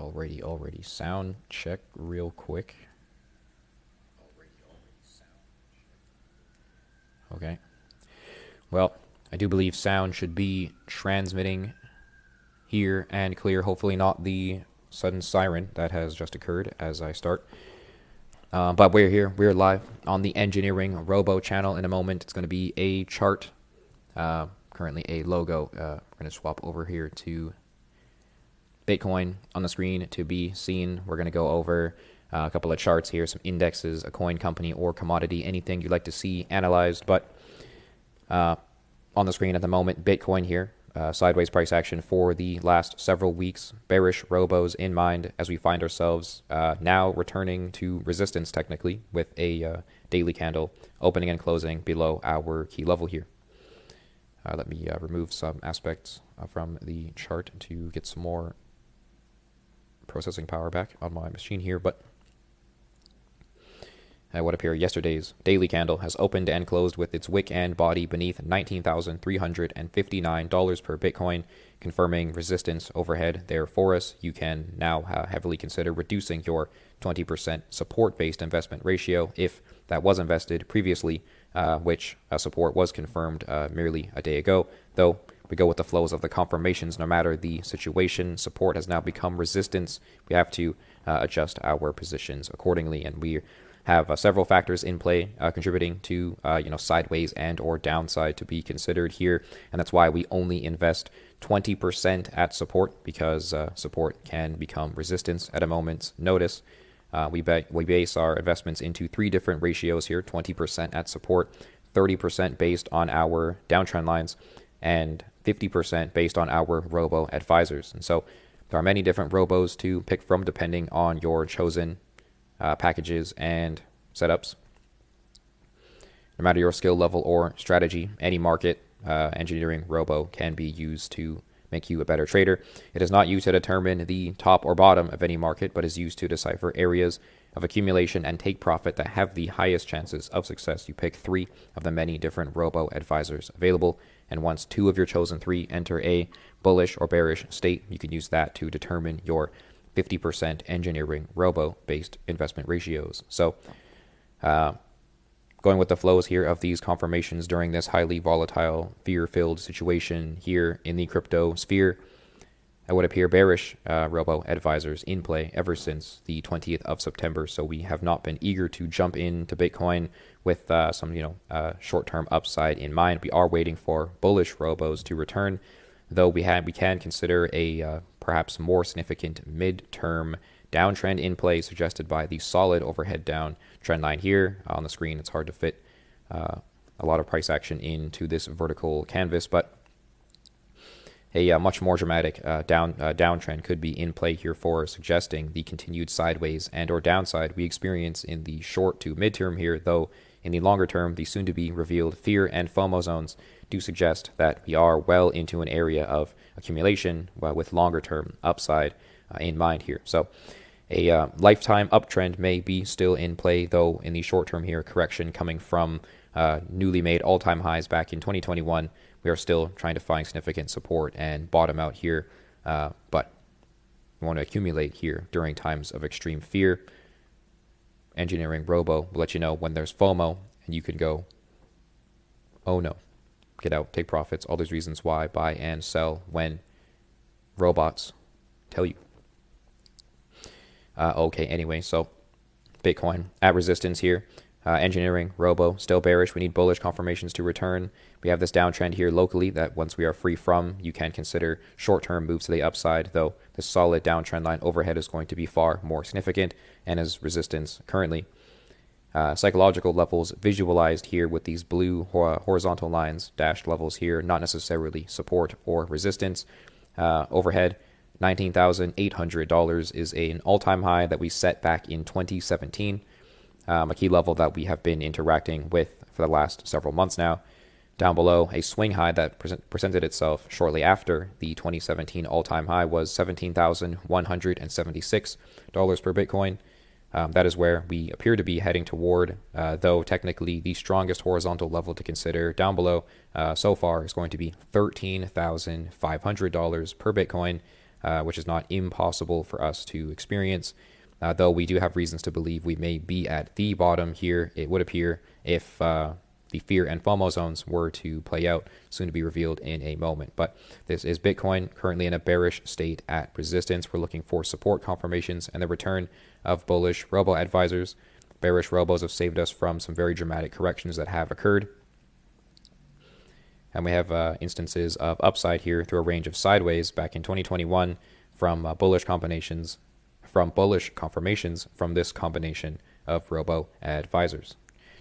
Already. Sound check real quick. Okay. Well, I do believe sound should be transmitting here and clear. Hopefully not the sudden siren that has just occurred as I start. But we're here. We're live on the Engineering Robo channel. In a moment, it's going to be a chart. Currently a logo. We're going to swap over here to Bitcoin on the screen to be seen. We're going to go over a couple of charts here, some indexes, a coin company or commodity, anything you'd like to see analyzed. But on the screen at the moment, Bitcoin here, sideways price action for the last several weeks, bearish robos in mind as we find ourselves now returning to resistance technically with a daily candle opening and closing below our key level here. Let me remove some aspects from the chart to get some more processing power back on my machine here, but what appeared yesterday's daily candle has opened and closed with its wick and body beneath $19,359 per Bitcoin, confirming resistance overhead there for us. You can now heavily consider reducing your 20% support-based investment ratio if that was invested previously, which support was confirmed merely a day ago. Though we go with the flows of the confirmations, no matter the situation, support has now become resistance. We have to adjust our positions accordingly, and we have several factors in play contributing to sideways and or downside to be considered here, and that's why we only invest 20% at support, because support can become resistance at a moment's notice. We base our investments into three different ratios here: 20% at support, 30% based on our downtrend lines, and 50% based on our robo advisors. And so there are many different robos to pick from depending on your chosen packages and setups. No matter your skill level or strategy, any market engineering robo can be used to make you a better trader. It is not used to determine the top or bottom of any market, but is used to decipher areas of accumulation and take profit that have the highest chances of success. You pick three of the many different robo advisors available, and once two of your chosen three enter a bullish or bearish state, you can use that to determine your 50% engineering robo based investment ratios. So going with the flows here of these confirmations during this highly volatile, fear-filled situation here in the crypto sphere, it would appear bearish robo advisors in play ever since the 20th of September. So we have not been eager to jump into Bitcoin with some short-term upside in mind. We are waiting for bullish robos to return, though we can consider a perhaps more significant mid-term downtrend in play, suggested by the solid overhead down trend line here on the screen. It's hard to fit a lot of price action into this vertical canvas, but a much more dramatic downtrend could be in play here for suggesting the continued sideways and or downside we experience in the short to mid-term here, though in the longer term, the soon-to-be revealed fear and FOMO zones do suggest that we are well into an area of accumulation with longer-term upside in mind here. So a lifetime uptrend may be still in play, though in the short term here, correction coming from newly made all-time highs back in 2021. We are still trying to find significant support and bottom out here, but we want to accumulate here during times of extreme fear. Engineering Robo will let you know when there's FOMO, and you can go, oh no, get out, take profits, all those reasons why, buy and sell when robots tell you. Okay, anyway, so Bitcoin at resistance here. Engineering Robo still bearish. We need bullish confirmations to return. We have this downtrend here locally that once we are free from, you can consider short-term moves to the upside, though the solid downtrend line overhead is going to be far more significant and is resistance currently. Psychological levels visualized here with these blue horizontal lines, dashed levels here, not necessarily support or resistance. Overhead, $19,800 is an all-time high that we set back in 2017, a key level that we have been interacting with for the last several months now. Down below, a swing high that presented itself shortly after the 2017 all-time high was $17,176 per Bitcoin. That is where we appear to be heading toward, though technically the strongest horizontal level to consider down below so far is going to be $13,500 per Bitcoin. which is not impossible for us to experience. Though we do have reasons to believe we may be at the bottom here, it would appear, if the fear and FOMO zones were to play out, soon to be revealed in a moment. But this is Bitcoin currently in a bearish state at resistance. We're looking for support confirmations and the return of bullish Robo advisors. Bearish Robos have saved us from some very dramatic corrections that have occurred. And we have instances of upside here through a range of sideways back in 2021 from bullish confirmations from this combination of Robo advisors.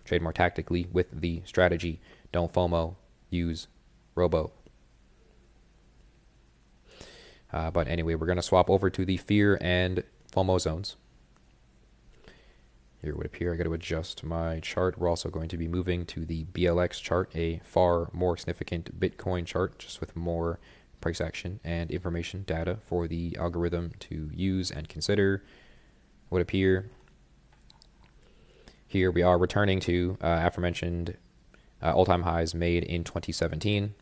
Trade more tactically with the strategy. Don't FOMO, use Robo. But anyway, we're going to swap over to the fear and FOMO zones. Here it would appear I got to adjust my chart. We're also going to be moving to the BLX chart, a far more significant Bitcoin chart, just with more price action and information data for the algorithm to use and consider. Would appear here we are returning to aforementioned all-time highs made in 2017.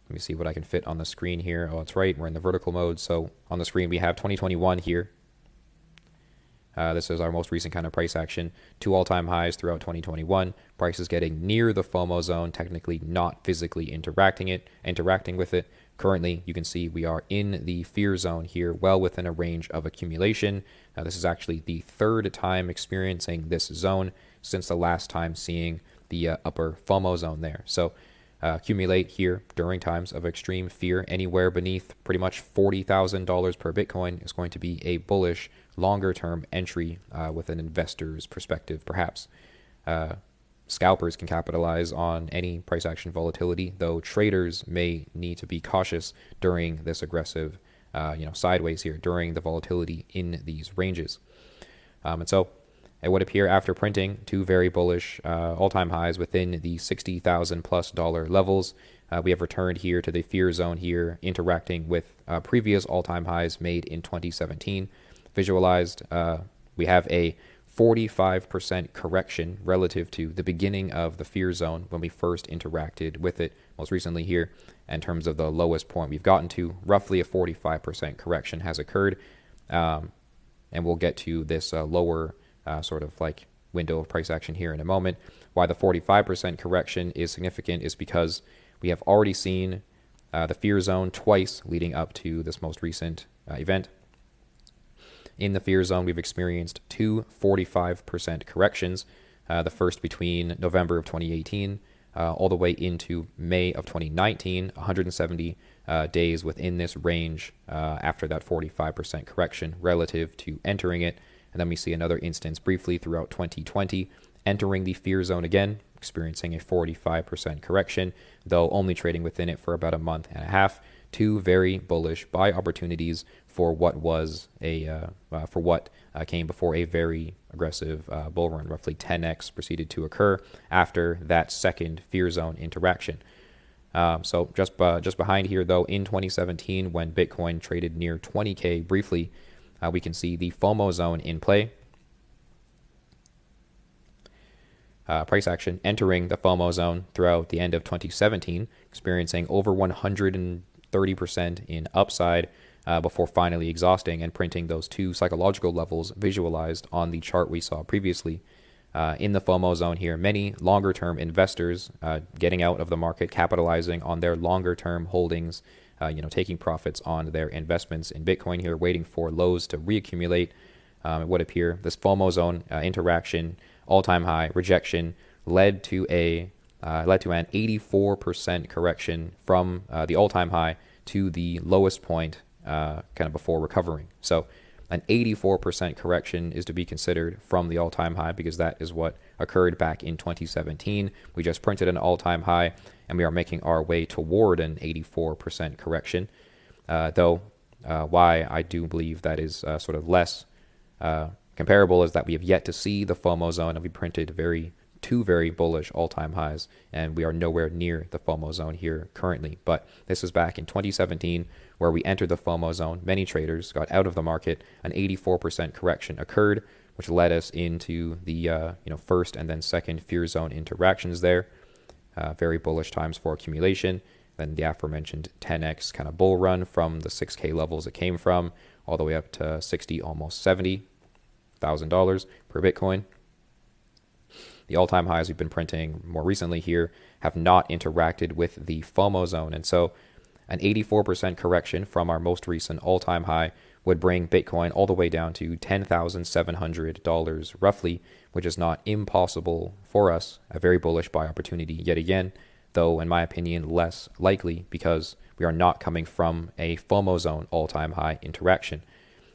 Let me see what I can fit on the screen here. Oh, that's right. We're in the vertical mode. So on the screen, we have 2021 here. This is our most recent kind of price action. 2 all-time highs throughout 2021. Prices getting near the FOMO zone, technically not physically interacting with it. Currently, you can see we are in the fear zone here, well within a range of accumulation. This is actually the 3rd time experiencing this zone since the last time seeing the upper FOMO zone there. So accumulate here during times of extreme fear. Anywhere beneath pretty much $40,000 per Bitcoin is going to be a bullish, longer-term entry with an investor's perspective, perhaps. Scalpers can capitalize on any price action volatility, though traders may need to be cautious during this aggressive, sideways here, during the volatility in these ranges. And so it would appear after printing 2 very bullish all-time highs within the $60,000+ levels, we have returned here to the fear zone here, interacting with previous all-time highs made in 2017. Visualized, we have a 45% correction relative to the beginning of the fear zone when we first interacted with it most recently here. In terms of the lowest point we've gotten to, roughly a 45% correction has occurred. And we'll get to this lower sort of like window of price action here in a moment. Why the 45% correction is significant is because we have already seen the fear zone twice leading up to this most recent event. In the fear zone, we've experienced 2 45% corrections, the first between November of 2018 all the way into May of 2019, 170 days within this range after that 45% correction relative to entering it. And then we see another instance briefly throughout 2020, entering the fear zone again, experiencing a 45% correction, though only trading within it for about a month and a half. 2 very bullish buy opportunities for what was came before a very aggressive bull run. Roughly 10x proceeded to occur after that second fear zone interaction. So just behind here, though, in 2017, when Bitcoin traded near 20K briefly, we can see the FOMO zone in play. Price action entering the FOMO zone throughout the end of 2017, experiencing over 130% in upside before finally exhausting and printing those 2 psychological levels visualized on the chart we saw previously. In the FOMO zone here, many longer-term investors getting out of the market, capitalizing on their longer-term holdings, taking profits on their investments in Bitcoin here, waiting for lows to reaccumulate. It would appear this FOMO zone interaction, all-time high rejection, led to an 84% correction from the all-time high to the lowest point kind of before recovering. So an 84% correction is to be considered from the all-time high, because that is what occurred back in 2017. We just printed an all-time high, and we are making our way toward an 84% correction. Though why I do believe that is sort of less comparable is that we have yet to see the FOMO zone, and we printed 2 very bullish all-time highs, and we are nowhere near the FOMO zone here currently. But this is back in 2017 where we entered the FOMO zone. Many traders got out of the market. An 84% correction occurred, which led us into the first and then second fear zone interactions there. Very bullish times for accumulation. then the aforementioned 10x kind of bull run from the 6K levels it came from all the way up to 60, almost $70,000 per Bitcoin. The all-time highs we've been printing more recently here have not interacted with the FOMO zone. And so an 84% correction from our most recent all-time high would bring Bitcoin all the way down to $10,700 roughly, which is not impossible for us. A very bullish buy opportunity yet again, though in my opinion less likely because we are not coming from a FOMO zone all-time high interaction.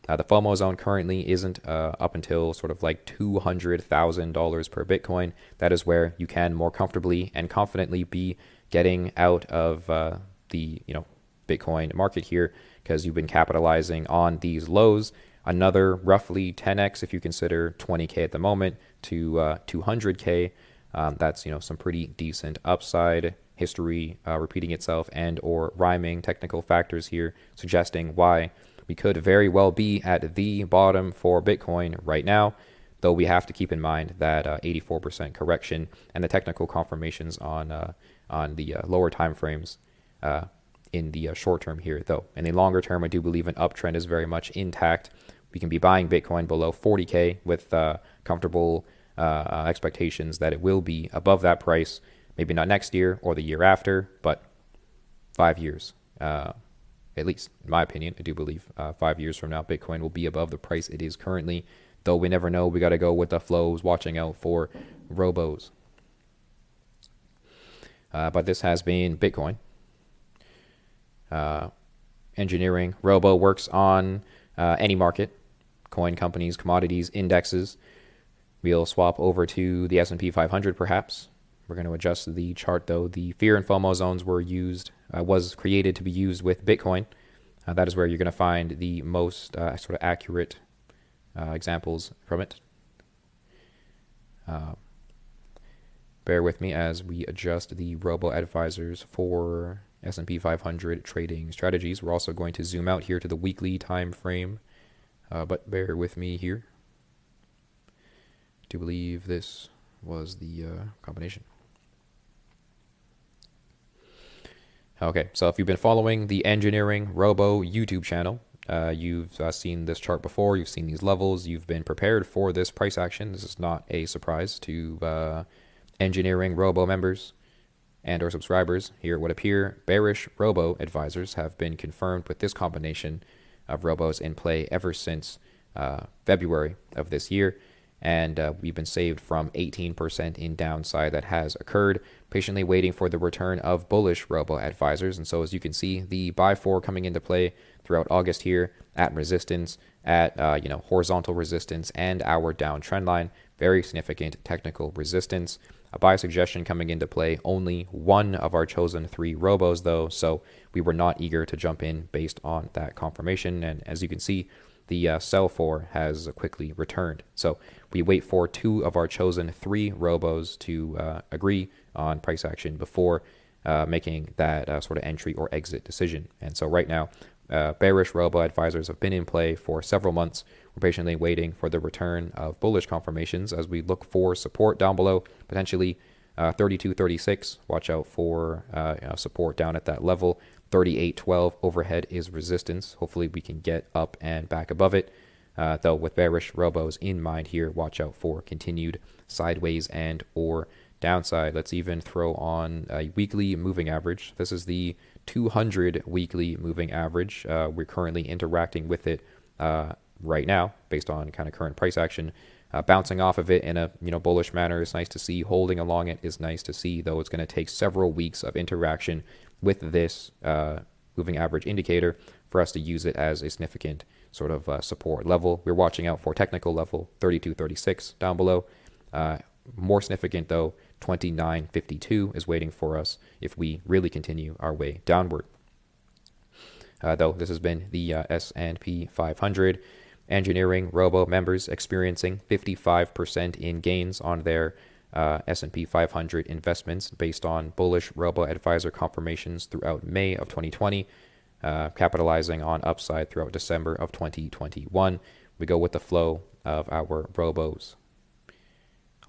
The FOMO zone currently isn't up until sort of like $200,000 per Bitcoin. That is where you can more comfortably and confidently be getting out of the Bitcoin market here because you've been capitalizing on these lows. Another roughly 10x if you consider 20K at the moment to 200K. That's some pretty decent upside. History repeating itself and or rhyming technical factors here suggesting why we could very well be at the bottom for Bitcoin right now, though we have to keep in mind that 84% correction and the technical confirmations on the lower time frames in the short term here, though. In the longer term, I do believe an uptrend is very much intact. We can be buying Bitcoin below 40K with comfortable expectations that it will be above that price, maybe not next year or the year after, but 5 years. At least, in my opinion, I do believe 5 years from now, Bitcoin will be above the price it is currently. Though we never know, we got to go with the flows, watching out for Robos. But this has been Bitcoin. EngineeringRobo works on any market, coin companies, commodities, indexes. We'll swap over to the S&P 500 perhaps. We're going to adjust the chart though. The fear and FOMO zones was created to be used with Bitcoin. That is where you're going to find the most sort of accurate examples from it. Bear with me as we adjust the Robo advisors for S&P 500 trading strategies. We're also going to zoom out here to the weekly time frame, but bear with me here. I do believe this was the combination. Okay, so if you've been following the EngineeringRobo YouTube channel, you've seen this chart before, you've seen these levels, you've been prepared for this price action. This is not a surprise to EngineeringRobo members and or subscribers. Here it would appear bearish Robo advisors have been confirmed with this combination of Robos in play ever since February of this year. And we've been saved from 18% in downside that has occurred, patiently waiting for the return of bullish Robo advisors. And so as you can see, the buy four coming into play throughout August here at resistance, at horizontal resistance and our downtrend line, very significant technical resistance. A buy suggestion coming into play, only one of our chosen 3 Robos though, so we were not eager to jump in based on that confirmation. And as you can see, the sell for has quickly returned. So we wait for 2 of our chosen 3 Robos to agree on price action before making that sort of entry or exit decision. And so right now, bearish Robo advisors have been in play for several months. We're patiently waiting for the return of bullish confirmations as we look for support down below, potentially 32.36. Watch out for support down at that level. 38.12 overhead is resistance. Hopefully we can get up and back above it. Though with bearish Robos in mind here, watch out for continued sideways and or downside. Let's even throw on a weekly moving average. This is the 200 weekly moving average. We're currently interacting with it right now based on kind of current price action. Bouncing off of it in a bullish manner is nice to see. Holding along it is nice to see, though it's going to take several weeks of interaction with this moving average indicator for us to use it as a significant sort of support level. We're watching out for technical level 32.36 down below. More significant though, 29.52 is waiting for us if we really continue our way downward. Though this has been the S&P 500. EngineeringRobo members experiencing 55% in gains on their S&P 500 investments based on bullish Robo advisor confirmations throughout May of 2020, capitalizing on upside throughout December of 2021. We go with the flow of our Robos.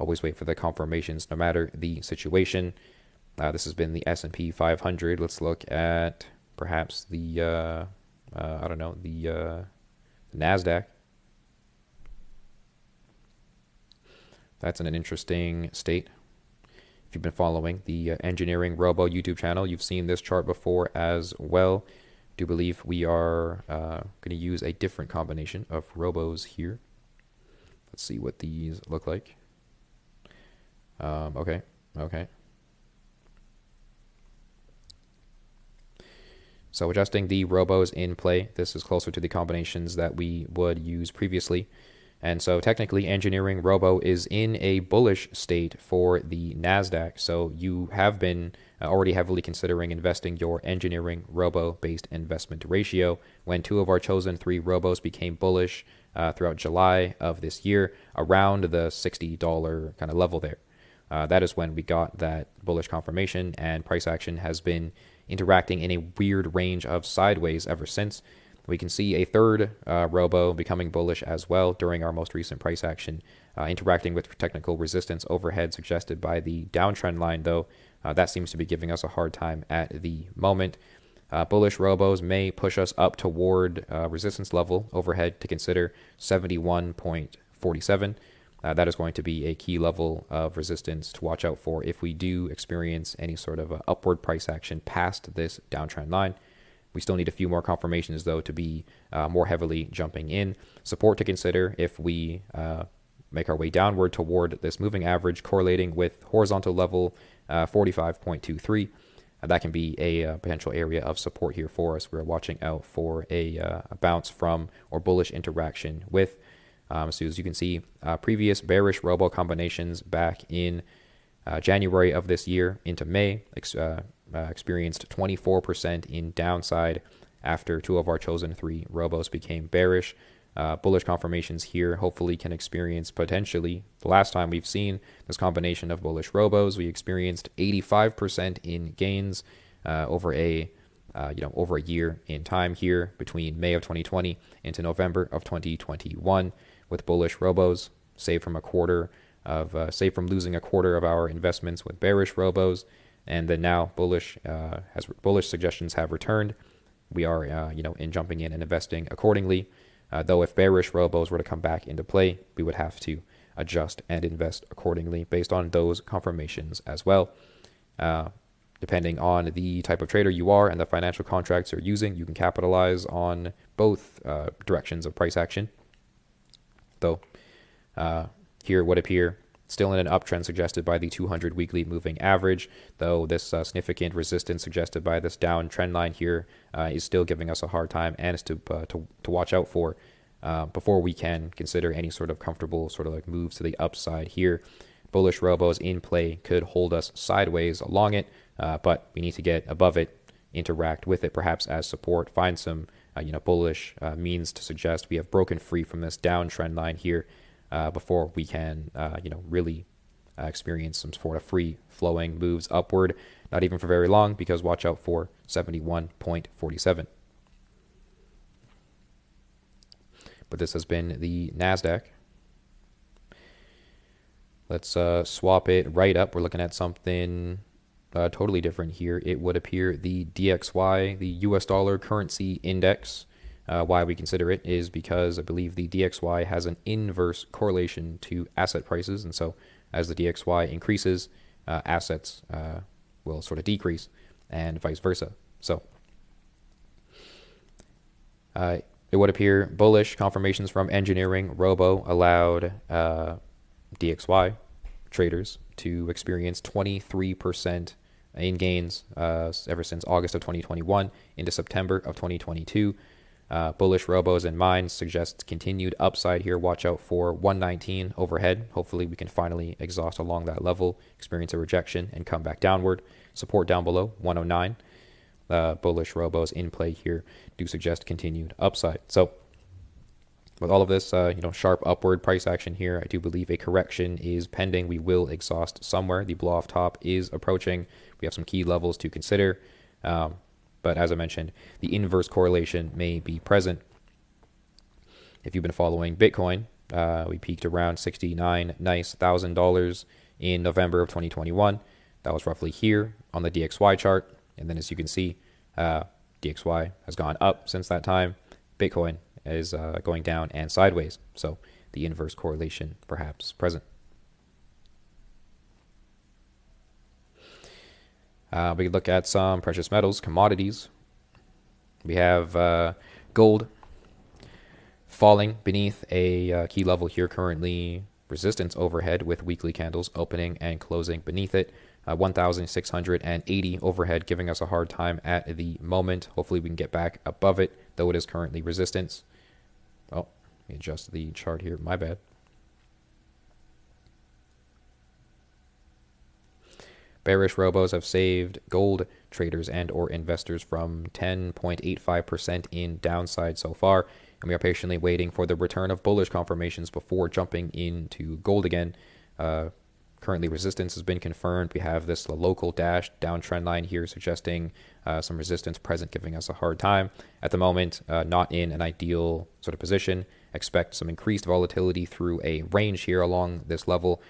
Always wait for the confirmations no matter the situation. This has been the S&P 500. Let's look at perhaps the, I don't know, the NASDAQ. That's in an interesting state. If you've been following the EngineeringRobo YouTube channel, you've seen this chart before as well. Do believe we are going to use a different combination of robos here. Let's see what these look like. Okay. So adjusting the robos in play, this is closer to the combinations that we would use previously. And so technically EngineeringRobo is in a bullish state for the NASDAQ. So you have been already heavily considering investing your EngineeringRobo based investment ratio when 2 of our chosen 3 robos became bullish throughout July of this year around the $60 kind of level there. That is when we got that bullish confirmation, and price action has been interacting in a weird range of sideways ever since. We can see a third robo becoming bullish as well during our most recent price action, interacting with technical resistance overhead suggested by the downtrend line, though that seems to be giving us a hard time at the moment. Bullish robos may push us up toward resistance level overhead to consider 71.47. That is going to be a key level of resistance to watch out for if we do experience any sort of upward price action past this downtrend line. We still need a few more confirmations, though, to be more heavily jumping in. Support to consider if we make our way downward toward this moving average correlating with horizontal level 45.23. That can be a potential area of support here for us. We're watching out for a bounce from or bullish interaction with. So as you can see, previous bearish robo combinations back in January of this year into May experienced 24% in downside after 2 of our chosen 3 robos became bearish. Bullish confirmations here hopefully can experience potentially the last time we've seen this combination of bullish robos, we experienced 85% in gains over a year in time here between May of 2020 into November of 2021 with bullish robos, saved from losing a quarter of our investments with bearish robos. And then now bullish suggestions have returned. We are in jumping in and investing accordingly. Though if bearish robos were to come back into play, we would have to adjust and invest accordingly based on those confirmations as well. Depending on the type of trader you are and the financial contracts you're using, you can capitalize on both directions of price action. Though here would appear still in an uptrend suggested by the 200 weekly moving average, though this significant resistance suggested by this downtrend line here is still giving us a hard time and is to watch out for before we can consider any sort of comfortable sort of like moves to the upside here. Bullish robos in play could hold us sideways along it, but we need to get above it, interact with it perhaps as support, find some bullish means to suggest we have broken free from this downtrend line here before we can really experience some sort of free flowing moves upward, not even for very long, because watch out for 71.47. But this has been the NASDAQ. Let's swap it right up. We're looking at something totally different here. It would appear the DXY, the US dollar currency index. Why we consider it is because I believe the DXY has an inverse correlation to asset prices. And so as the DXY increases, assets will sort of decrease and vice versa. So it would appear bullish confirmations from EngineeringRobo allowed DXY traders to experience 23% in gains ever since August of 2021 into September of 2022. Bullish robos in mind suggest continued upside here. Watch out for 119 overhead. Hopefully we can finally exhaust along that level, experience a rejection, and come back downward. Support down below 109. Bullish robos in play here do suggest continued upside. So with all of this, sharp upward price action here, I do believe a correction is pending. We will exhaust somewhere. The blow off top is approaching. We have some key levels to consider. But as I mentioned, the inverse correlation may be present. If you've been following Bitcoin, we peaked around $69,000 in November of 2021. That was roughly here on the DXY chart. And then as you can see, DXY has gone up since that time. Bitcoin is going down and sideways. So the inverse correlation perhaps present. We could look at some precious metals, commodities. We have gold falling beneath a key level here currently, resistance overhead with weekly candles opening and closing beneath it. 1,680 overhead giving us a hard time at the moment. Hopefully we can get back above it, though it is currently resistance. Oh, let me adjust the chart here. My bad. Bearish robos have saved gold traders and or investors from 10.85% in downside so far, and we are patiently waiting for the return of bullish confirmations before jumping into gold again. Currently resistance has been confirmed. We have this local dash downtrend line here suggesting some resistance present, giving us a hard time. At the moment, not in an ideal sort of position. Expect some increased volatility through a range here along this level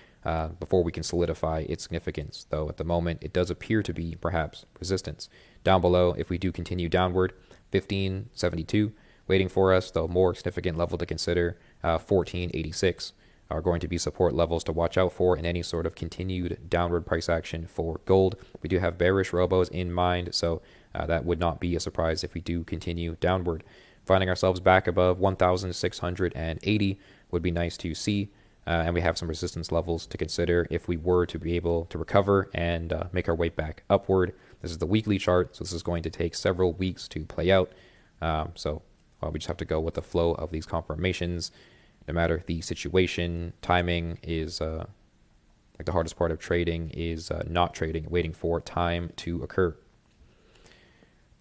before we can solidify its significance, though at the moment it does appear to be perhaps resistance. Down below, if we do continue downward, 1572 waiting for us, though more significant level to consider, 1486 are going to be support levels to watch out for in any sort of continued downward price action for gold. We do have bearish robos in mind, so that would not be a surprise if we do continue downward. Finding ourselves back above 1,680 would be nice to see. And we have some resistance levels to consider if we were to be able to recover and make our way back upward. This is the weekly chart, so this is going to take several weeks to play out. So we just have to go with the flow of these confirmations. No matter the situation, timing is like the hardest part of trading is not trading, waiting for time to occur.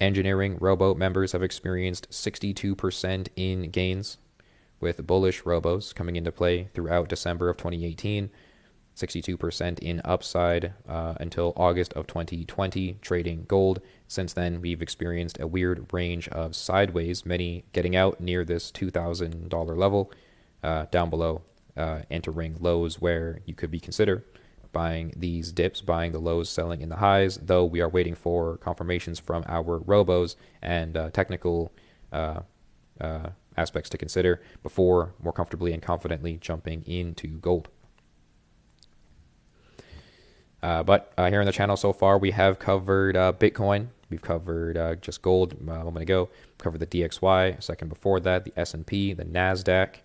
EngineeringRobo members have experienced 62% in gains, with bullish robos coming into play throughout December of 2018, 62% in upside until August of 2020, trading gold. Since then, we've experienced a weird range of sideways, many getting out near this $2,000 level, down below, entering lows where you could be consider buying these dips, buying the lows, selling in the highs, though we are waiting for confirmations from our robos and technical aspects to consider before more comfortably and confidently jumping into gold. But here on the channel so far, we have covered Bitcoin. We've covered just gold a moment ago. Covered the DXY a second before that, the S&P, the NASDAQ.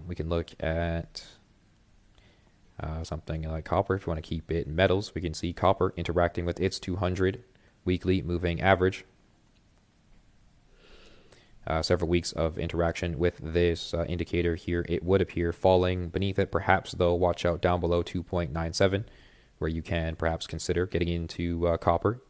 We can look at something like copper. If you want to keep it in metals, we can see copper interacting with its 200 weekly moving average. Several weeks of interaction with this indicator here. It would appear falling beneath it. Perhaps, though, watch out down below 2.97, where you can perhaps consider getting into copper.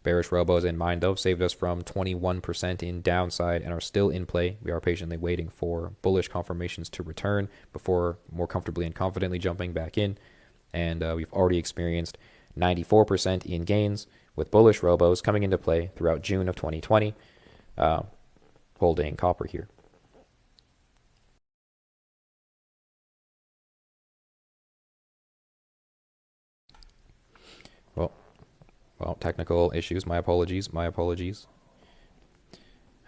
Bearish robos in mind, though, saved us from 21% in downside and are still in play. We are patiently waiting for bullish confirmations to return before more comfortably and confidently jumping back in. And we've already experienced 94% in gains with bullish robos coming into play throughout June of 2020, holding copper here. Well, technical issues. My apologies.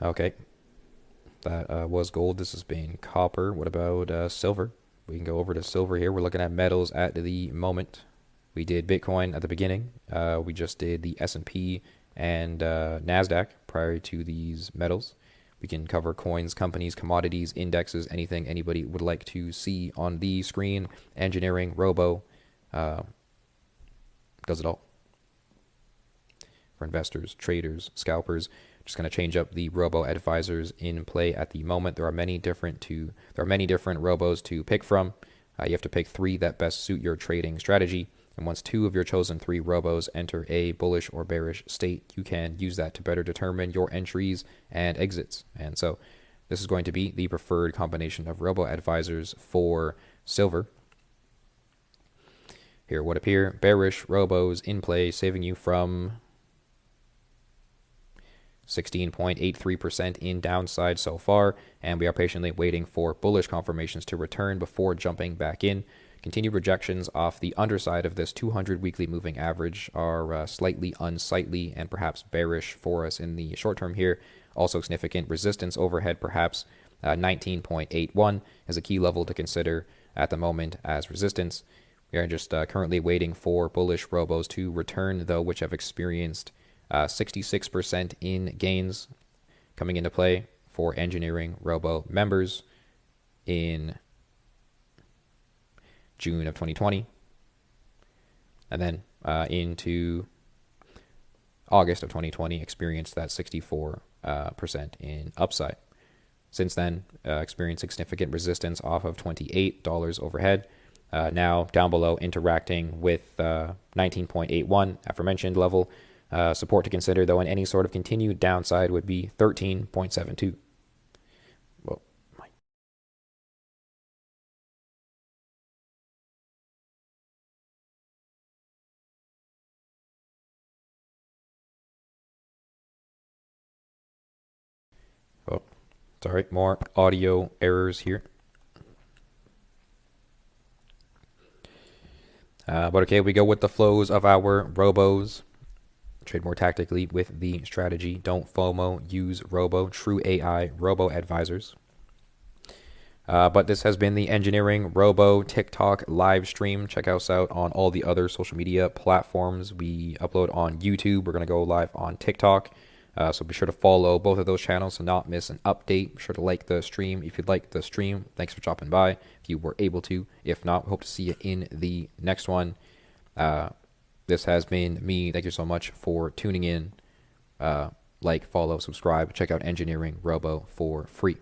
Okay. That was gold. This has been copper. What about silver? We can go over to silver here. We're looking at metals at the moment. We did Bitcoin at the beginning. We just did the S&P and NASDAQ prior to these metals. We can cover coins, companies, commodities, indexes, anything anybody would like to see on the screen. EngineeringRobo does it all. For investors, traders, scalpers. Just going to change up the robo advisors in play at the moment. There are many different robos to pick from. You have to pick 3 that best suit your trading strategy. And once 2 of your chosen 3 robos enter a bullish or bearish state, you can use that to better determine your entries and exits. And so this is going to be the preferred combination of robo advisors for silver. Here would appear bearish robos in play, saving you from 16.83% in downside so far, and we are patiently waiting for bullish confirmations to return before jumping back in. Continued rejections off the underside of this 200 weekly moving average are slightly unsightly and perhaps bearish for us in the short term here. Also significant resistance overhead, perhaps 19.81 is a key level to consider at the moment as resistance. We are just currently waiting for bullish robos to return, though, which have experienced 66% in gains coming into play for EngineeringRobo members in June of 2020, and then into August of 2020 experienced that 64% in upside. Since then, experiencing significant resistance off of $28 overhead. Now down below, interacting with 19.81 aforementioned level. Support to consider, though, in any sort of continued downside would be 13.72. Oh, sorry, more audio errors here. But okay, we go with the flows of our robos. Trade more tactically with the strategy. Don't FOMO, use Robo, true AI, Robo advisors. But this has been the EngineeringRobo TikTok live stream. Check us out on all the other social media platforms. We upload on YouTube. We're going to go live on TikTok. So be sure to follow both of those channels to not miss an update. Be sure to like the stream if you'd like the stream. Thanks for dropping by if you were able to. If not, we hope to see you in the next one. This has been me. Thank you so much for tuning in. Like, follow, subscribe. Check out EngineeringRobo for free.